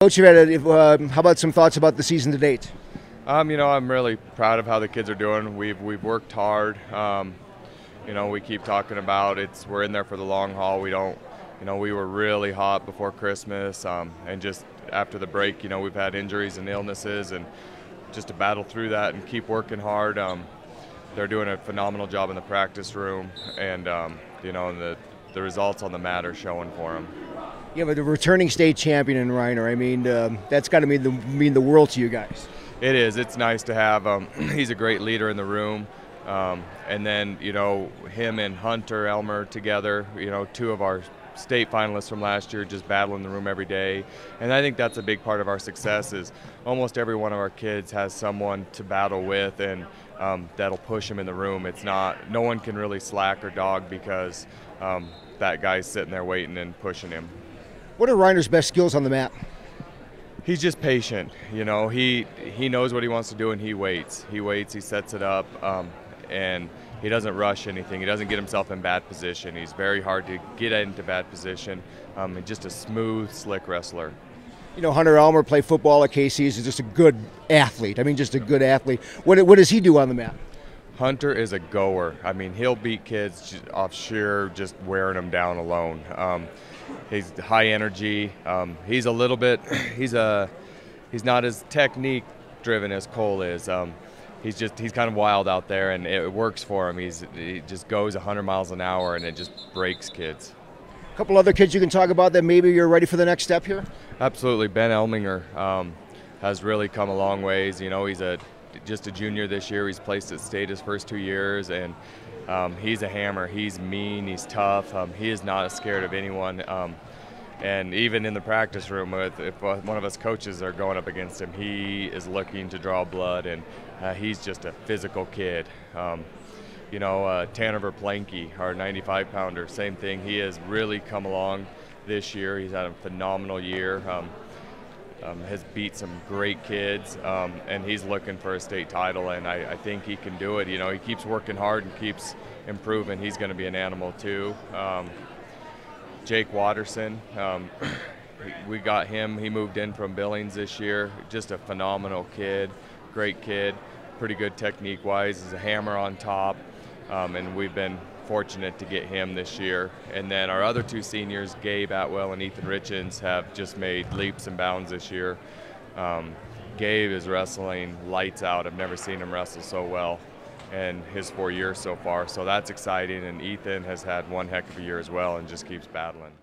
Coach, how about some thoughts about the season to date? I'm really proud of how the kids are doing. We've worked hard. We keep talking about we're in there for the long haul. We don't, we were really hot before Christmas, and just after the break, we've had injuries and illnesses, and just to battle through that and keep working hard. They're doing a phenomenal job in the practice room, and the results on the mat are showing for them. Yeah, but the returning state champion in Reiner, that's got to mean the world to you guys. It is. It's nice to have. He's a great leader in the room, and then him and Hunter Elmer together. Two of our state finalists from last year, just battling the room every day. And I think that's a big part of our success. Is almost every one of our kids has someone to battle with, and that'll push them in the room. No one can really slack or dog because that guy's sitting there waiting and pushing him. What are Reiner's best skills on the mat? He's just patient. He knows what he wants to do, and he waits. He sets it up, and he doesn't rush anything. He doesn't get himself in bad position. He's very hard to get into bad position. And just a smooth, slick wrestler. Hunter Elmer played football at KC. He's just a good athlete. Just a good athlete. What does he do on the mat? Hunter is a goer. He'll beat kids off sheer just wearing them down alone. He's high energy. He's not as technique driven as Cole is. He's kind of wild out there, and it works for him. He just goes 100 miles an hour, and it just breaks kids. A couple other kids you can talk about that maybe you're ready for the next step here? Absolutely. Ben Elminger has really come a long ways. He's just a junior this year. He's placed at state his first 2 years, and he's a hammer. He's mean. He's tough. He is not scared of anyone. And even in the practice room, if one of us coaches are going up against him, he is looking to draw blood, and he's just a physical kid. Tanner Verplanke, our 95-pounder, same thing. He has really come along this year. He's had a phenomenal year. Has beat some great kids, and he's looking for a state title, and I think he can do it. He keeps working hard and keeps improving. He's going to be an animal too. Jake Watterson, we got him. He moved in from Billings this year. Just a phenomenal kid, great kid, pretty good technique-wise. He's a hammer on top, and we've been fortunate to get him this year. And then our other two seniors, Gabe Atwell and Ethan Richens, have just made leaps and bounds this year. Gabe is wrestling lights out. I've never seen him wrestle so well in his 4 years so far, so that's exciting. And Ethan has had one heck of a year as well and just keeps battling.